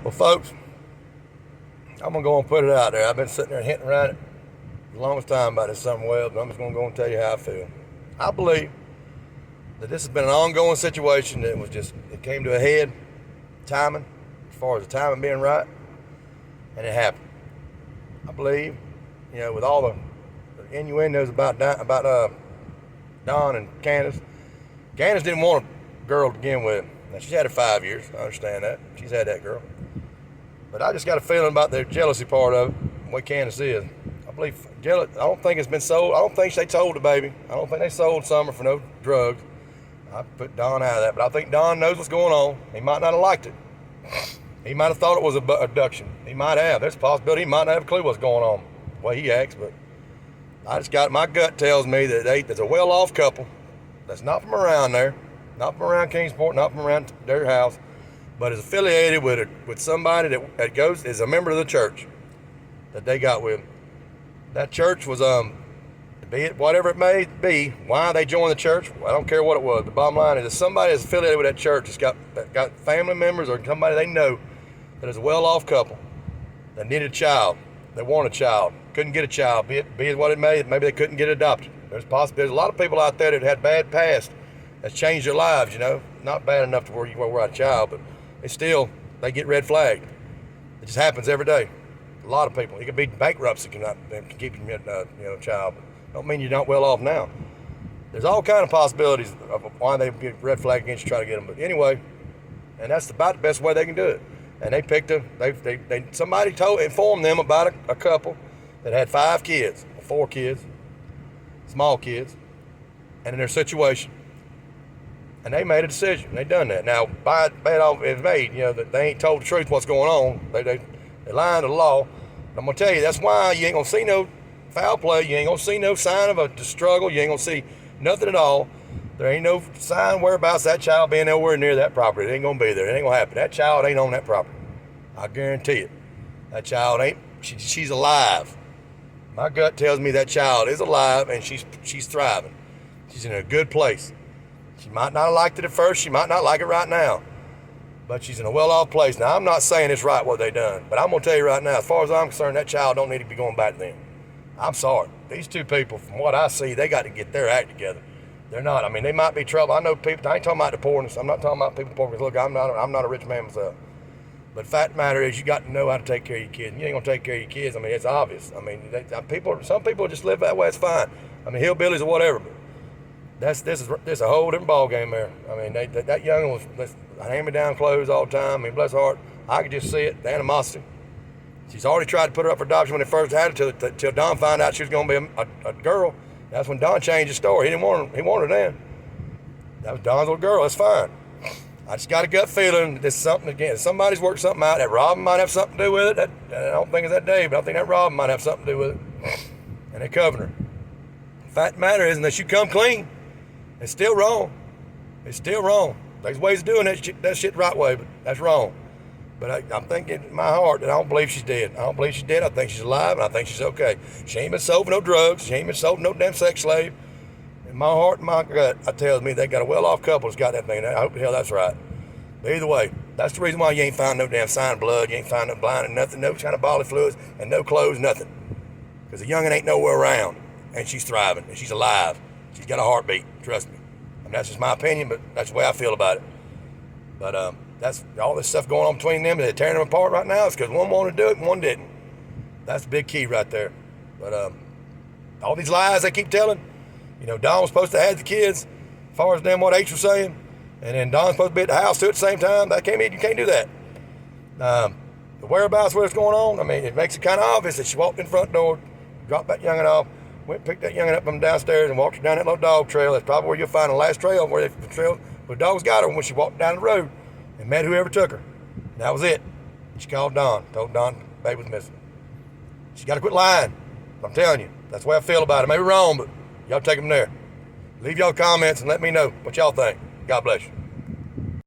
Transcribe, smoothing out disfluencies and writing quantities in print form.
Well, folks, I'm gonna go and put it out there. I've been sitting there hinting around it the longest time about this Summer Wells, but I'm just gonna go and tell you how I feel. I believe that this has been an ongoing situation that it came to a head, timing, as far as the timing being right, and it happened. I believe, with all the innuendos about Don and Candace. Candace didn't want a girl to begin with. Now, she's had her 5 years. I understand that. She's had that girl. But I just got a feeling about their jealousy part of it, what Candace is. I believe jealous. I don't think it's been sold. I don't think they sold the baby. I don't think they sold Summer for no drugs. I put Don out of that. But I think Don knows what's going on. He might not have liked it. He might have thought it was an abduction. He might have. There's a possibility he might not have a clue what's going on, the way he acts. But my gut tells me that there's a well-off couple that's not from around there, not from around Kingsport, not from around their house, but is affiliated with somebody that is a member of the church that they got with. That church was, be it whatever it may be, why they joined the church, I don't care what it was. The bottom line is that somebody that's affiliated with that church has got family members or somebody they know that is a well-off couple that needed a child, that wanted a child, couldn't get a child, be it what it may, maybe they couldn't get adopted. There's a lot of people out there that had bad past that's changed their lives, not bad enough to where you were a child, but they get red flagged. It just happens every day. A lot of people. It could be bankruptcy can keep you a child. But don't mean you're not well off now. There's all kind of possibilities of why they get red flag against you, try to get them. But anyway, and that's about the best way they can do it. And they picked somebody informed them about a couple that had 5 kids, 4 kids, small kids, and in their situation. And they made a decision. They done that. Now, by it it's made, that they ain't told the truth what's going on. They lying to the law. I'm going to tell you, that's why you ain't going to see no foul play. You ain't going to see no sign of a struggle. You ain't going to see nothing at all. There ain't no sign whereabouts that child being nowhere near that property. It ain't going to be there. It ain't going to happen. That child ain't on that property. I guarantee it. That child ain't. She's alive. My gut tells me that child is alive and she's thriving. She's in a good place. She might not have liked it at first. She might not like it right now. But she's in a well-off place. Now, I'm not saying it's right what they done. But I'm going to tell you right now, as far as I'm concerned, that child don't need to be going back to them. I'm sorry. These two people, from what I see, they got to get their act together. They're not. I mean, they might be trouble. I know people. I ain't talking about the poorness. I'm not talking about people poor. Look, I'm not a rich man myself. But the fact of the matter is, you got to know how to take care of your kids. You ain't going to take care of your kids. I mean, it's obvious. I mean, some people just live that way. It's fine. I mean, hillbillies or whatever. But this is a whole different ball game there. I mean, that young one was hand-me-down clothes all the time. I mean, bless her heart, I could just see it, the animosity. She's already tried to put her up for adoption when they first had her till Don found out she was going to be a girl. That's when Don changed his story. He wanted her then. That was Don's little girl. That's fine. I just got a gut feeling that this is something again. Somebody's worked something out. That Robin might have something to do with it. I don't think it's that Dave, but I think that Robin might have something to do with it. And they covered her. The fact of the matter is, unless you come clean, it's still wrong. It's still wrong. There's ways of doing that shit the right way, but that's wrong. But I'm thinking in my heart that I don't believe she's dead. I don't believe she's dead. I think she's alive, and I think she's okay. She ain't been sold for no drugs. She ain't been sold for no damn sex slave. In my heart and my gut, it tells me they got a well-off couple that's got that thing. I hope the hell that's right. But either way, that's the reason why you ain't found no damn sign of blood. You ain't found no blind and nothing, no kind of bodily fluids, and no clothes, nothing. Because the youngin' ain't nowhere around, and she's thriving, and she's alive. She's got a heartbeat, trust me. I mean, that's just my opinion, but that's the way I feel about it. But that's all this stuff going on between them. They're tearing them apart right now. It's because one wanted to do it and one didn't. That's the big key right there. But all these lies they keep telling, Don was supposed to have the kids, as far as what H was saying, and then Don's supposed to be at the house too at the same time. You can't do that. The whereabouts, what's going on, I mean, it makes it kind of obvious that she walked in the front door, dropped that youngin' off, went and picked that youngin' up from downstairs and walked her down that little dog trail. That's probably where you'll find the last trail where the dogs got her when she walked down the road and met whoever took her. And that was it. She called Don, told Don the baby was missing. She got to quit lying. I'm telling you, that's the way I feel about it. Maybe wrong, but y'all take them there. Leave y'all comments and let me know what y'all think. God bless you.